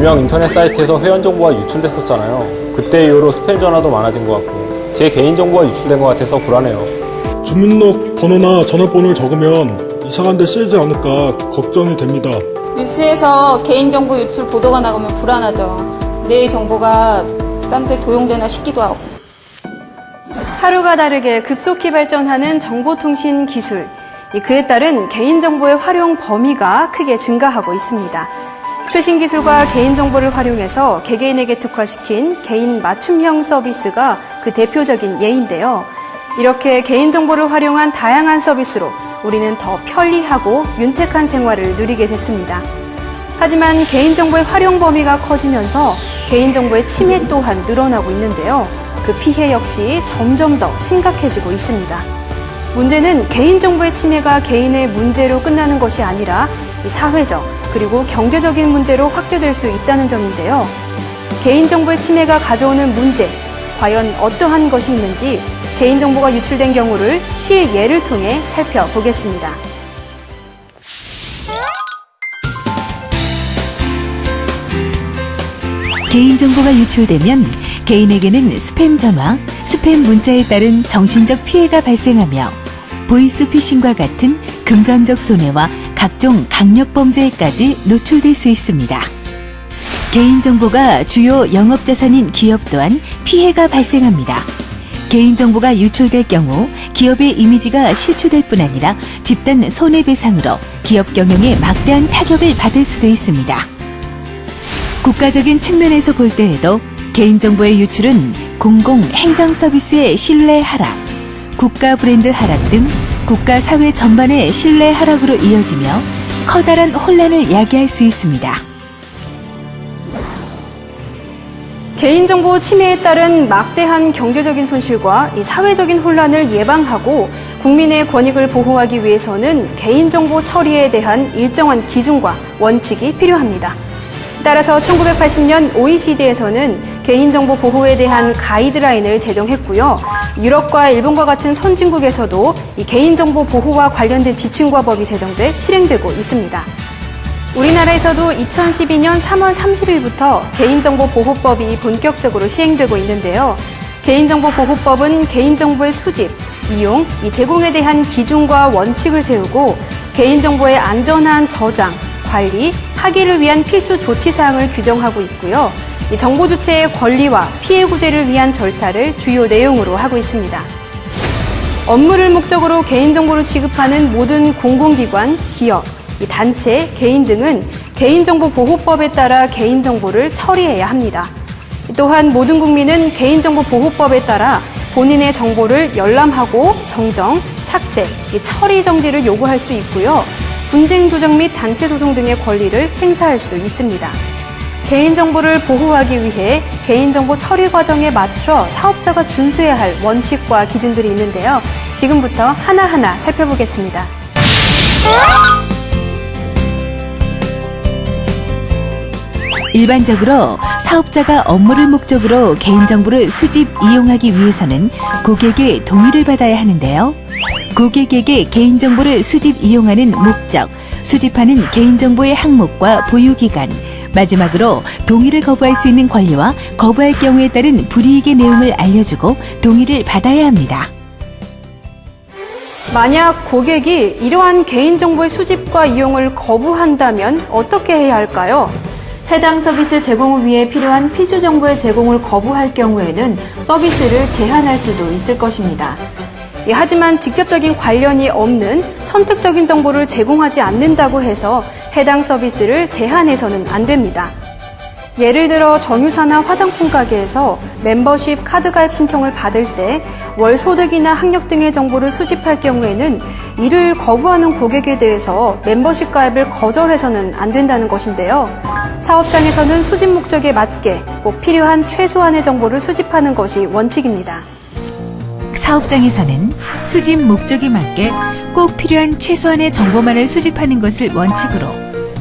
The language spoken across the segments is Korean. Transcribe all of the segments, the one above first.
유명 인터넷 사이트에서 회원 정보가 유출됐었잖아요. 그때 이후로 스팸 전화도 많아진 것 같고 제 개인 정보가 유출된 것 같아서 불안해요. 주민등록번호나 전화번호를 적으면 이상한 데 쓰이지 않을까 걱정이 됩니다. 뉴스에서 개인정보 유출 보도가 나가면 불안하죠. 내 정보가 딴 데 도용되나 싶기도 하고. 하루가 다르게 급속히 발전하는 정보통신 기술. 그에 따른 개인정보의 활용 범위가 크게 증가하고 있습니다. 최신 기술과 개인정보를 활용해서 개개인에게 특화시킨 개인 맞춤형 서비스가 그 대표적인 예인데요. 이렇게 개인정보를 활용한 다양한 서비스로 우리는 더 편리하고 윤택한 생활을 누리게 됐습니다. 하지만 개인정보의 활용 범위가 커지면서 개인정보의 침해 또한 늘어나고 있는데요. 그 피해 역시 점점 더 심각해지고 있습니다. 문제는 개인정보의 침해가 개인의 문제로 끝나는 것이 아니라 사회적 그리고 경제적인 문제로 확대될 수 있다는 점인데요. 개인정보의 침해가 가져오는 문제, 과연 어떠한 것이 있는지 개인정보가 유출된 경우를 실예를 통해 살펴보겠습니다. 개인정보가 유출되면 개인에게는 스팸 전화, 스팸 문자에 따른 정신적 피해가 발생하며 보이스피싱과 같은 금전적 손해와 각종 강력범죄에까지 노출될 수 있습니다. 개인정보가 주요 영업자산인 기업 또한 피해가 발생합니다. 개인정보가 유출될 경우 기업의 이미지가 실추될 뿐 아니라 집단 손해배상으로 기업 경영에 막대한 타격을 받을 수도 있습니다. 국가적인 측면에서 볼 때에도 개인정보의 유출은 공공행정 서비스의 신뢰 하락, 국가 브랜드 하락 등 국가 사회 전반의 신뢰 하락으로 이어지며 커다란 혼란을 야기할 수 있습니다. 개인정보 침해에 따른 막대한 경제적인 손실과 이 사회적인 혼란을 예방하고 국민의 권익을 보호하기 위해서는 개인정보 처리에 대한 일정한 기준과 원칙이 필요합니다. 따라서 1980년 OECD에서는 개인정보 보호에 대한 가이드라인을 제정했고요. 유럽과 일본과 같은 선진국에서도 이 개인정보 보호와 관련된 지침과 법이 제정돼 실행되고 있습니다. 우리나라에서도 2012년 3월 30일부터 개인정보보호법이 본격적으로 시행되고 있는데요. 개인정보보호법은 개인정보의 수집, 이용, 이 제공에 대한 기준과 원칙을 세우고 개인정보의 안전한 저장, 관리, 하기를 위한 필수 조치사항을 규정하고 있고요. 이 정보 주체의 권리와 피해 구제를 위한 절차를 주요 내용으로 하고 있습니다. 업무를 목적으로 개인정보를 취급하는 모든 공공기관, 기업, 단체, 개인 등은 개인정보보호법에 따라 개인정보를 처리해야 합니다. 또한 모든 국민은 개인정보보호법에 따라 본인의 정보를 열람하고 정정, 삭제, 처리 정지를 요구할 수 있고요. 분쟁 조정 및 단체 소송 등의 권리를 행사할 수 있습니다. 개인정보를 보호하기 위해 개인정보 처리 과정에 맞춰 사업자가 준수해야 할 원칙과 기준들이 있는데요. 지금부터 하나하나 살펴보겠습니다. 일반적으로 사업자가 업무를 목적으로 개인정보를 수집, 이용하기 위해서는 고객의 동의를 받아야 하는데요. 고객에게 개인정보를 수집, 이용하는 목적, 수집하는 개인정보의 항목과 보유기간, 마지막으로 동의를 거부할 수 있는 권리와 거부할 경우에 따른 불이익의 내용을 알려주고 동의를 받아야 합니다. 만약 고객이 이러한 개인정보의 수집과 이용을 거부한다면 어떻게 해야 할까요? 해당 서비스 제공을 위해 필요한 필수 정보의 제공을 거부할 경우에는 서비스를 제한할 수도 있을 것입니다. 하지만 직접적인 관련이 없는 선택적인 정보를 제공하지 않는다고 해서 해당 서비스를 제한해서는 안 됩니다. 예를 들어 정유사나 화장품 가게에서 멤버십 카드 가입 신청을 받을 때 월 소득이나 학력 등의 정보를 수집할 경우에는 이를 거부하는 고객에 대해서 멤버십 가입을 거절해서는 안 된다는 것인데요. 사업장에서는 수집 목적에 맞게 꼭 필요한 최소한의 정보를 수집하는 것이 원칙입니다. 사업장에서는 수집 목적에 맞게 꼭 필요한 최소한의 정보만을 수집하는 것을 원칙으로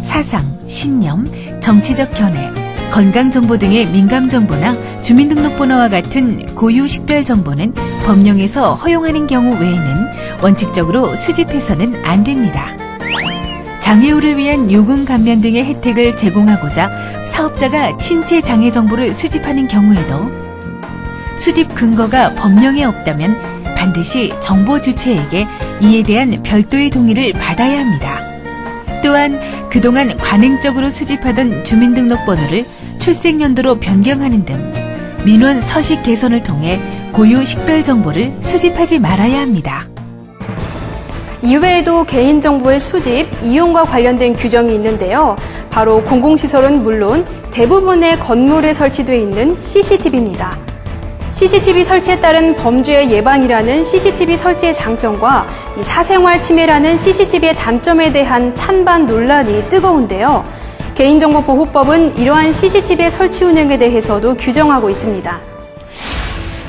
사상, 신념, 정치적 견해, 건강정보 등의 민감정보나 주민등록번호와 같은 고유 식별정보는 법령에서 허용하는 경우 외에는 원칙적으로 수집해서는 안 됩니다. 장애우를 위한 요금 감면 등의 혜택을 제공하고자 사업자가 신체 장애 정보를 수집하는 경우에도 수집 근거가 법령에 없다면 반드시 정보 주체에게 이에 대한 별도의 동의를 받아야 합니다. 또한 그동안 관행적으로 수집하던 주민등록번호를 출생연도로 변경하는 등 민원 서식 개선을 통해 고유 식별 정보를 수집하지 말아야 합니다. 이외에도 개인정보의 수집, 이용과 관련된 규정이 있는데요. 바로 공공시설은 물론 대부분의 건물에 설치되어 있는 CCTV입니다. CCTV 설치에 따른 범죄 예방이라는 CCTV 설치의 장점과 이 사생활 침해라는 CCTV의 단점에 대한 찬반 논란이 뜨거운데요. 개인정보보호법은 이러한 CCTV의 설치 운영에 대해서도 규정하고 있습니다.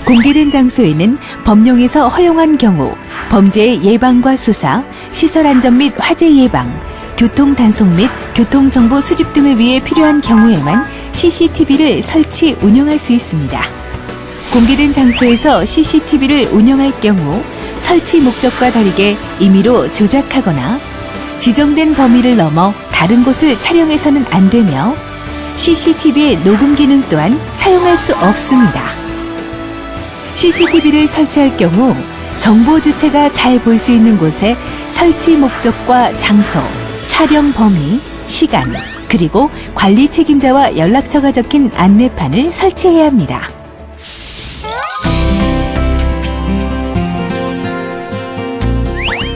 공개된 장소에는 법령에서 허용한 경우 범죄의 예방과 수사, 시설 안전 및 화재 예방, 교통 단속 및 교통정보 수집 등을 위해 필요한 경우에만 CCTV를 설치, 운영할 수 있습니다. 공개된 장소에서 CCTV를 운영할 경우 설치 목적과 다르게 임의로 조작하거나 지정된 범위를 넘어 다른 곳을 촬영해서는 안 되며 CCTV의 녹음 기능 또한 사용할 수 없습니다. CCTV를 설치할 경우 정보 주체가 잘 볼 수 있는 곳에 설치 목적과 장소, 촬영 범위, 시간, 그리고 관리 책임자와 연락처가 적힌 안내판을 설치해야 합니다.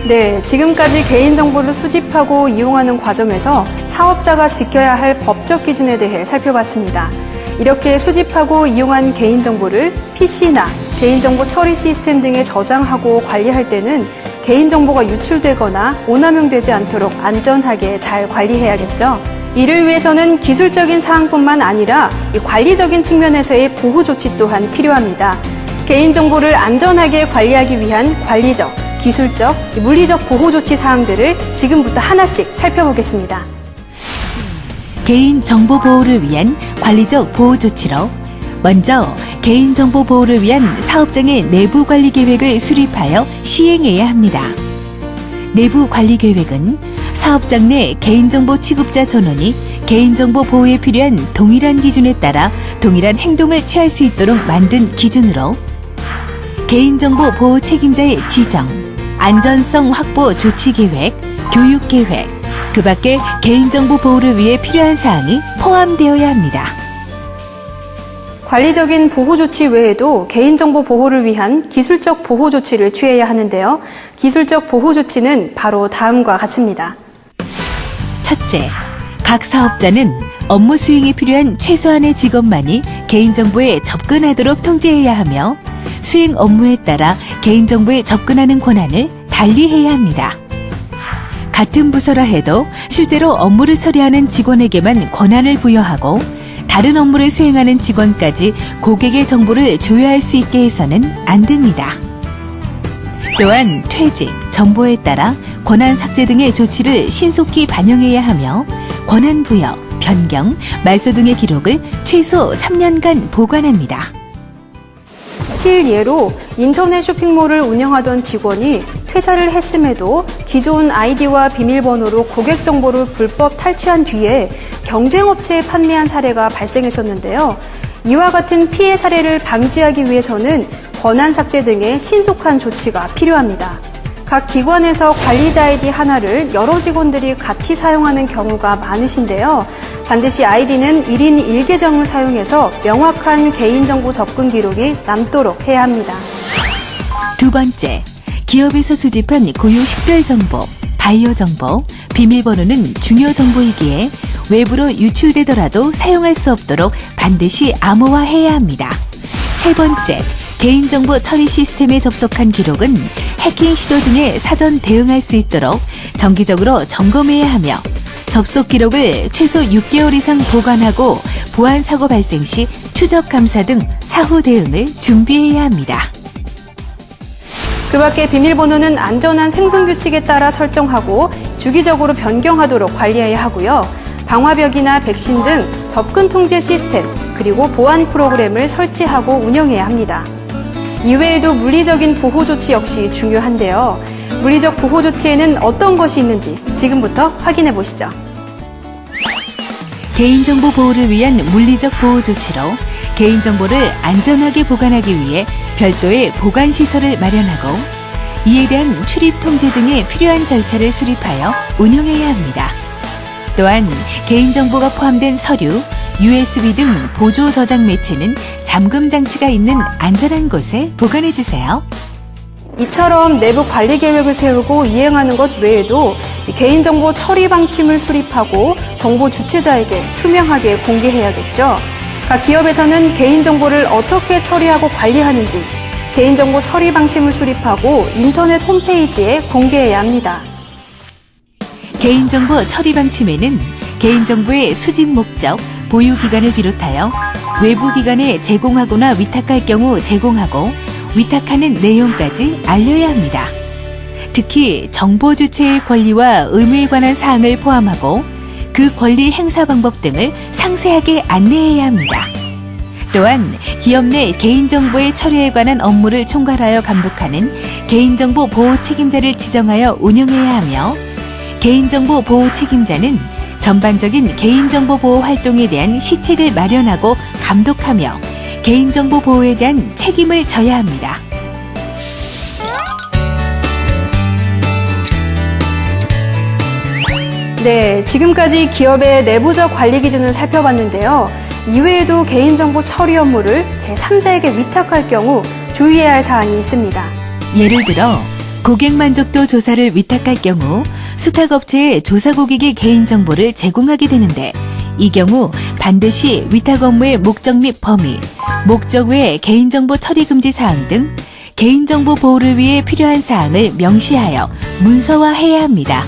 네, 지금까지 개인정보를 수집하고 이용하는 과정에서 사업자가 지켜야 할 법적 기준에 대해 살펴봤습니다. 이렇게 수집하고 이용한 개인정보를 PC나 개인정보 처리 시스템 등에 저장하고 관리할 때는 개인정보가 유출되거나 오남용되지 않도록 안전하게 잘 관리해야겠죠. 이를 위해서는 기술적인 사항뿐만 아니라 관리적인 측면에서의 보호 조치 또한 필요합니다. 개인정보를 안전하게 관리하기 위한 관리적, 기술적, 물리적 보호 조치 사항들을 지금부터 하나씩 살펴보겠습니다. 개인정보 보호를 위한 관리적 보호 조치로 먼저 개인정보 보호를 위한 사업장의 내부 관리 계획을 수립하여 시행해야 합니다. 내부 관리 계획은 사업장 내 개인정보 취급자 전원이 개인정보 보호에 필요한 동일한 기준에 따라 동일한 행동을 취할 수 있도록 만든 기준으로 개인정보 보호 책임자의 지정, 안전성 확보 조치 계획, 교육 계획, 그 밖에 개인정보 보호를 위해 필요한 사항이 포함되어야 합니다. 관리적인 보호 조치 외에도 개인정보 보호를 위한 기술적 보호 조치를 취해야 하는데요. 기술적 보호 조치는 바로 다음과 같습니다. 첫째, 각 사업자는 업무 수행에 필요한 최소한의 직원만이 개인정보에 접근하도록 통제해야 하며 수행 업무에 따라 개인정보에 접근하는 권한을 달리해야 합니다. 같은 부서라 해도 실제로 업무를 처리하는 직원에게만 권한을 부여하고 다른 업무를 수행하는 직원까지 고객의 정보를 조회할 수 있게 해서는 안 됩니다. 또한 퇴직, 정보에 따라 권한 삭제 등의 조치를 신속히 반영해야 하며 권한 부여, 변경, 말소 등의 기록을 최소 3년간 보관합니다. 실예로 인터넷 쇼핑몰을 운영하던 직원이 퇴사를 했음에도 기존 아이디와 비밀번호로 고객 정보를 불법 탈취한 뒤에 경쟁업체에 판매한 사례가 발생했었는데요. 이와 같은 피해 사례를 방지하기 위해서는 권한 삭제 등의 신속한 조치가 필요합니다. 각 기관에서 관리자 아이디 하나를 여러 직원들이 같이 사용하는 경우가 많으신데요. 반드시 아이디는 1인 1계정을 사용해서 명확한 개인정보 접근 기록이 남도록 해야 합니다. 두 번째, 기업에서 수집한 고유 식별 정보, 바이오 정보, 비밀번호는 중요 정보이기에 외부로 유출되더라도 사용할 수 없도록 반드시 암호화해야 합니다. 세 번째, 개인정보 처리 시스템에 접속한 기록은 해킹 시도 등에 사전 대응할 수 있도록 정기적으로 점검해야 하며 접속 기록을 최소 6개월 이상 보관하고 보안 사고 발생 시 추적 감사 등 사후 대응을 준비해야 합니다. 그 밖에 비밀번호는 안전한 생성 규칙에 따라 설정하고 주기적으로 변경하도록 관리해야 하고요. 방화벽이나 백신 등 접근 통제 시스템 그리고 보안 프로그램을 설치하고 운영해야 합니다. 이외에도 물리적인 보호 조치 역시 중요한데요. 물리적 보호 조치에는 어떤 것이 있는지 지금부터 확인해 보시죠. 개인정보 보호를 위한 물리적 보호 조치로 개인정보를 안전하게 보관하기 위해 별도의 보관시설을 마련하고 이에 대한 출입 통제 등의 필요한 절차를 수립하여 운영해야 합니다. 또한 개인정보가 포함된 서류, USB 등 보조 저장 매체는 잠금 장치가 있는 안전한 곳에 보관해 주세요. 이처럼 내부 관리 계획을 세우고 이행하는 것 외에도 개인정보 처리 방침을 수립하고 정보 주체자에게 투명하게 공개해야겠죠. 각 기업에서는 개인정보를 어떻게 처리하고 관리하는지 개인정보 처리 방침을 수립하고 인터넷 홈페이지에 공개해야 합니다. 개인정보 처리 방침에는 개인정보의 수집 목적, 보유기간을 비롯하여 외부 기관에 제공하거나 위탁할 경우 제공하고 위탁하는 내용까지 알려야 합니다. 특히 정보 주체의 권리와 의무에 관한 사항을 포함하고 그 권리 행사 방법 등을 상세하게 안내해야 합니다. 또한 기업 내 개인정보의 처리에 관한 업무를 총괄하여 감독하는 개인정보 보호 책임자를 지정하여 운영해야 하며 개인정보 보호 책임자는 전반적인 개인정보 보호 활동에 대한 시책을 마련하고 감독하며 개인정보 보호에 대한 책임을 져야 합니다. 네, 지금까지 기업의 내부적 관리 기준을 살펴봤는데요. 이외에도 개인정보 처리 업무를 제3자에게 위탁할 경우 주의해야 할 사안이 있습니다. 예를 들어 고객 만족도 조사를 위탁할 경우 수탁업체에 조사 고객의 개인정보를 제공하게 되는데 이 경우 반드시 위탁 업무의 목적 및 범위, 목적 외 개인정보 처리 금지 사항 등 개인정보 보호를 위해 필요한 사항을 명시하여 문서화해야 합니다.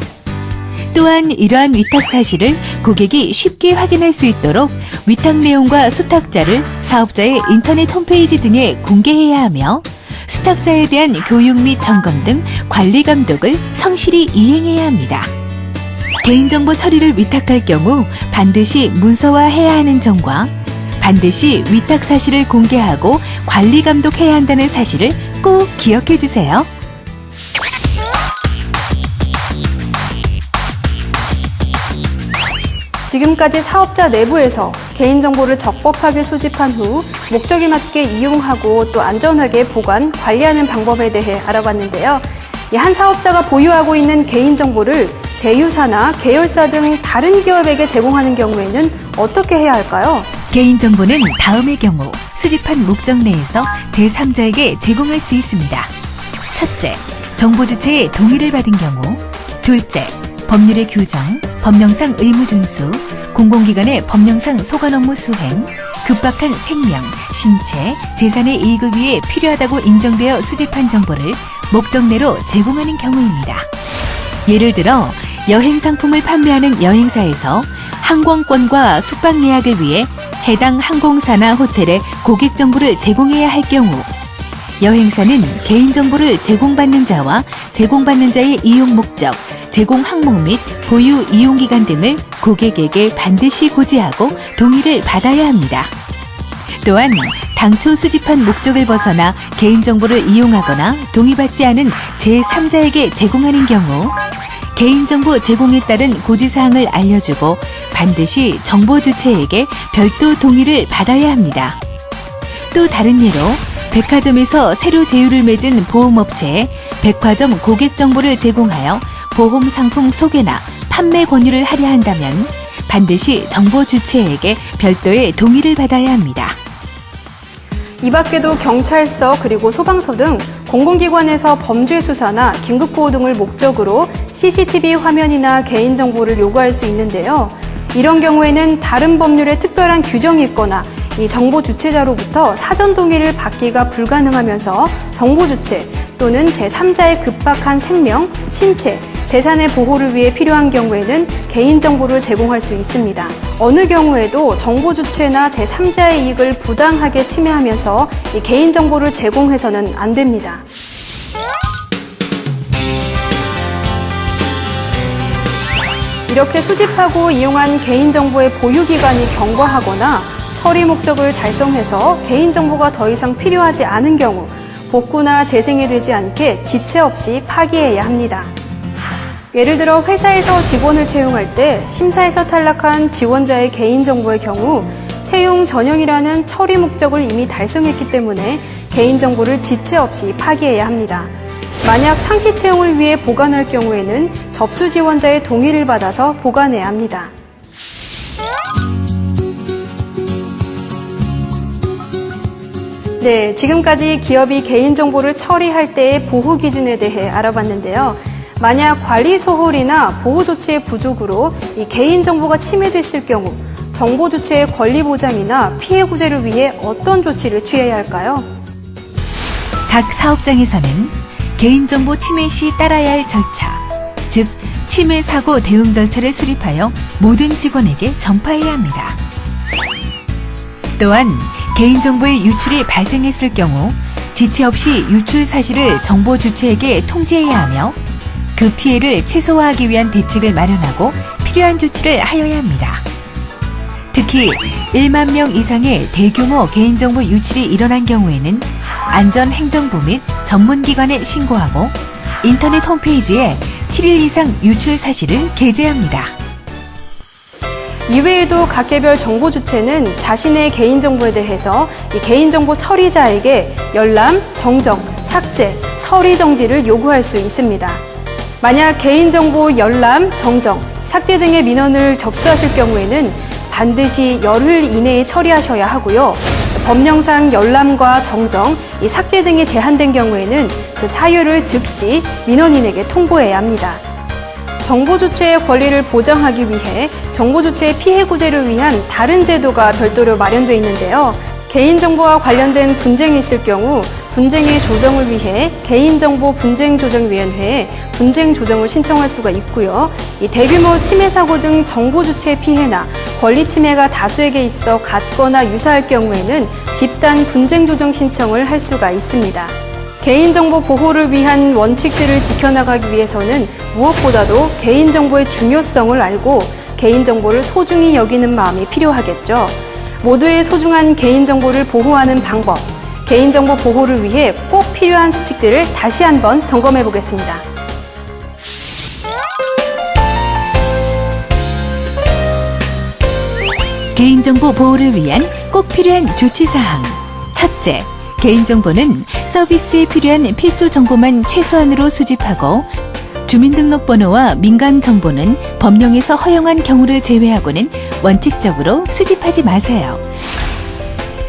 또한 이러한 위탁 사실을 고객이 쉽게 확인할 수 있도록 위탁 내용과 수탁자를 사업자의 인터넷 홈페이지 등에 공개해야 하며 수탁자에 대한 교육 및 점검 등 관리 감독을 성실히 이행해야 합니다. 개인정보 처리를 위탁할 경우 반드시 문서화해야 하는 점과 반드시 위탁 사실을 공개하고 관리 감독해야 한다는 사실을 꼭 기억해 주세요. 지금까지 사업자 내부에서 개인정보를 적법하게 수집한 후 목적에 맞게 이용하고 또 안전하게 보관, 관리하는 방법에 대해 알아봤는데요. 한 사업자가 보유하고 있는 개인정보를 제휴사나 계열사 등 다른 기업에게 제공하는 경우에는 어떻게 해야 할까요? 개인정보는 다음의 경우 수집한 목적 내에서 제3자에게 제공할 수 있습니다. 첫째, 정보 주체의 동의를 받은 경우. 둘째, 법률의 규정, 법령상 의무 준수, 공공기관의 법령상 소관 업무 수행, 급박한 생명, 신체, 재산의 이익을 위해 필요하다고 인정되어 수집한 정보를 목적 내로 제공하는 경우입니다. 예를 들어 여행 상품을 판매하는 여행사에서 항공권과 숙박 예약을 위해 해당 항공사나 호텔에 고객 정보를 제공해야 할 경우 여행사는 개인정보를 제공받는 자와 제공받는 자의 이용 목적, 제공 항목 및 보유 이용 기간 등을 고객에게 반드시 고지하고 동의를 받아야 합니다. 또한 당초 수집한 목적을 벗어나 개인정보를 이용하거나 동의받지 않은 제3자에게 제공하는 경우 개인정보 제공에 따른 고지사항을 알려주고 반드시 정보 주체에게 별도 동의를 받아야 합니다. 또 다른 예로 백화점에서 새로 제휴를 맺은 보험업체에 백화점 고객 정보를 제공하여 보험 상품 소개나 판매 권유를 하려 한다면 반드시 정보 주체에게 별도의 동의를 받아야 합니다. 이 밖에도 경찰서 그리고 소방서 등 공공기관에서 범죄 수사나 긴급보호 등을 목적으로 CCTV 화면이나 개인정보를 요구할 수 있는데요. 이런 경우에는 다른 법률에 특별한 규정이 있거나 이 정보 주체자로부터 사전 동의를 받기가 불가능하면서 정보 주체 또는 제3자의 급박한 생명, 신체, 재산의 보호를 위해 필요한 경우에는 개인정보를 제공할 수 있습니다. 어느 경우에도 정보 주체나 제3자의 이익을 부당하게 침해하면서 이 개인정보를 제공해서는 안 됩니다. 이렇게 수집하고 이용한 개인정보의 보유기간이 경과하거나 처리 목적을 달성해서 개인정보가 더 이상 필요하지 않은 경우 복구나 재생이 되지 않게 지체 없이 파기해야 합니다. 예를 들어 회사에서 직원을 채용할 때 심사에서 탈락한 지원자의 개인정보의 경우 채용 전형이라는 처리 목적을 이미 달성했기 때문에 개인정보를 지체 없이 파기해야 합니다. 만약 상시 채용을 위해 보관할 경우에는 접수 지원자의 동의를 받아서 보관해야 합니다. 네, 지금까지 기업이 개인정보를 처리할 때의 보호 기준에 대해 알아봤는데요. 만약 관리 소홀이나 보호 조치의 부족으로 이 개인정보가 침해됐을 경우 정보 주체의 권리 보장이나 피해 구제를 위해 어떤 조치를 취해야 할까요? 각 사업장에서는 개인정보 침해 시 따라야 할 절차, 즉 침해 사고 대응 절차를 수립하여 모든 직원에게 전파해야 합니다. 또한 개인정보의 유출이 발생했을 경우 지체 없이 유출 사실을 정보 주체에게 통지해야 하며 그 피해를 최소화하기 위한 대책을 마련하고 필요한 조치를 하여야 합니다. 특히 1만 명 이상의 대규모 개인정보 유출이 일어난 경우에는 안전행정부 및 전문기관에 신고하고 인터넷 홈페이지에 7일 이상 유출 사실을 게재합니다. 이외에도 각 개별 정보 주체는 자신의 개인정보에 대해서 이 개인정보 처리자에게 열람, 정정, 삭제, 처리 정지를 요구할 수 있습니다. 만약 개인정보 열람, 정정, 삭제 등의 민원을 접수하실 경우에는 반드시 열흘 이내에 처리하셔야 하고요. 법령상 열람과 정정, 이 삭제 등이 제한된 경우에는 그 사유를 즉시 민원인에게 통보해야 합니다. 정보 주체의 권리를 보장하기 위해 정보 주체의 피해 구제를 위한 다른 제도가 별도로 마련되어 있는데요. 개인정보와 관련된 분쟁이 있을 경우 분쟁의 조정을 위해 개인정보 분쟁조정위원회에 분쟁 조정을 신청할 수가 있고요. 이 대규모 침해 사고 등 정보 주체의 피해나 권리 침해가 다수에게 있어 같거나 유사할 경우에는 집단 분쟁 조정 신청을 할 수가 있습니다. 개인정보 보호를 위한 원칙들을 지켜나가기 위해서는 무엇보다도 개인정보의 중요성을 알고 개인정보를 소중히 여기는 마음이 필요하겠죠. 모두의 소중한 개인정보를 보호하는 방법, 개인정보 보호를 위해 꼭 필요한 수칙들을 다시 한번 점검해 보겠습니다. 개인정보 보호를 위한 꼭 필요한 조치사항. 첫째, 개인정보는 서비스에 필요한 필수 정보만 최소한으로 수집하고 주민등록번호와 민감정보는 법령에서 허용한 경우를 제외하고는 원칙적으로 수집하지 마세요.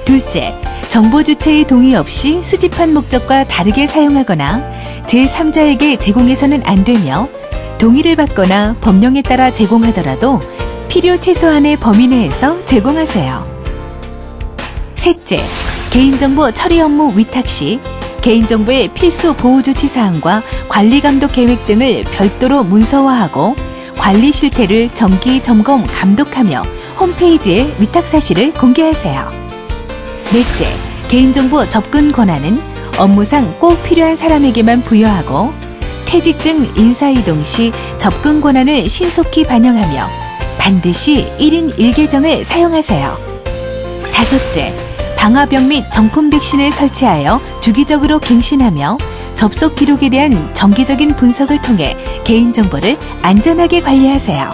둘째, 정보 주체의 동의 없이 수집한 목적과 다르게 사용하거나 제3자에게 제공해서는 안 되며 동의를 받거나 법령에 따라 제공하더라도 필요 최소한의 범위 내에서 제공하세요. 셋째, 개인정보 처리 업무 위탁 시 개인정보의 필수 보호 조치 사항과 관리 감독 계획 등을 별도로 문서화하고 관리 실태를 정기 점검 감독하며 홈페이지에 위탁 사실을 공개하세요. 넷째, 개인정보 접근 권한은 업무상 꼭 필요한 사람에게만 부여하고 퇴직 등 인사이동 시 접근 권한을 신속히 반영하며 반드시 1인 1계정을 사용하세요. 다섯째, 방화벽 및 정품 백신을 설치하여 주기적으로 갱신하며 접속 기록에 대한 정기적인 분석을 통해 개인정보를 안전하게 관리하세요.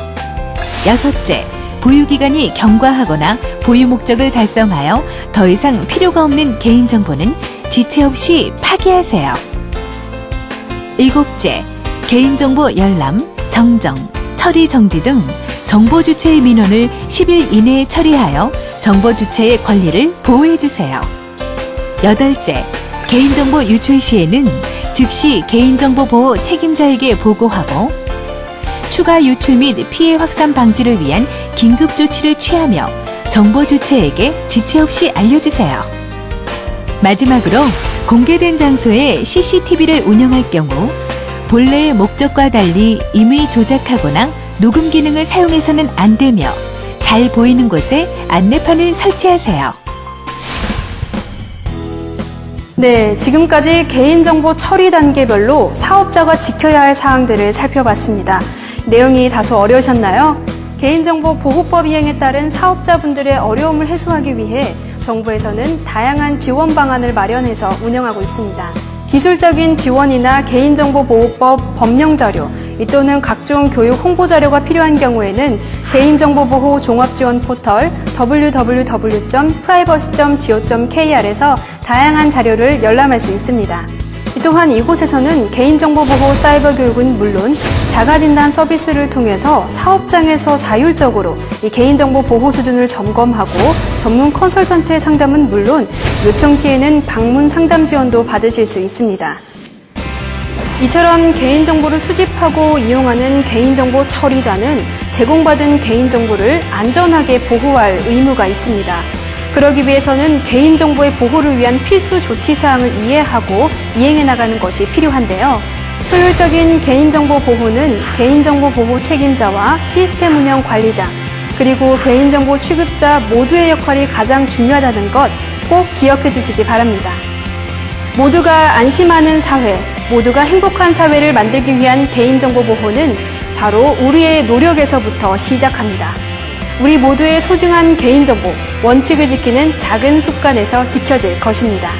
여섯째, 보유기간이 경과하거나 보유 목적을 달성하여 더 이상 필요가 없는 개인정보는 지체 없이 파기하세요. 일곱째, 개인정보 열람, 정정, 처리 정지 등 정보 주체의 민원을 10일 이내에 처리하여 정보 주체의 권리를 보호해주세요. 여덟째, 개인정보 유출 시에는 즉시 개인정보 보호 책임자에게 보고하고 추가 유출 및 피해 확산 방지를 위한 긴급 조치를 취하며 정보 주체에게 지체 없이 알려주세요. 마지막으로 공개된 장소에 CCTV를 운영할 경우 본래의 목적과 달리 임의 조작하거나 녹음 기능을 사용해서는 안 되며 잘 보이는 곳에 안내판을 설치하세요. 네, 지금까지 개인정보 처리 단계별로 사업자가 지켜야 할 사항들을 살펴봤습니다. 내용이 다소 어려우셨나요? 개인정보 보호법 이행에 따른 사업자분들의 어려움을 해소하기 위해 정부에서는 다양한 지원 방안을 마련해서 운영하고 있습니다. 기술적인 지원이나 개인정보보호법 법령자료 또는 각종 교육 홍보자료가 필요한 경우에는 개인정보보호 종합지원 포털 www.privacy.go.kr에서 다양한 자료를 열람할 수 있습니다. 또한 이곳에서는 개인정보보호 사이버 교육은 물론 자가진단 서비스를 통해서 사업장에서 자율적으로 이 개인정보 보호 수준을 점검하고 전문 컨설턴트의 상담은 물론 요청 시에는 방문 상담 지원도 받으실 수 있습니다. 이처럼 개인정보를 수집하고 이용하는 개인정보 처리자는 제공받은 개인정보를 안전하게 보호할 의무가 있습니다. 그러기 위해서는 개인정보의 보호를 위한 필수 조치사항을 이해하고 이행해 나가는 것이 필요한데요. 효율적인 개인정보 보호는 개인정보 보호 책임자와 시스템 운영 관리자, 그리고 개인정보 취급자 모두의 역할이 가장 중요하다는 것 꼭 기억해 주시기 바랍니다. 모두가 안심하는 사회, 모두가 행복한 사회를 만들기 위한 개인정보 보호는 바로 우리의 노력에서부터 시작합니다. 우리 모두의 소중한 개인정보, 원칙을 지키는 작은 습관에서 지켜질 것입니다.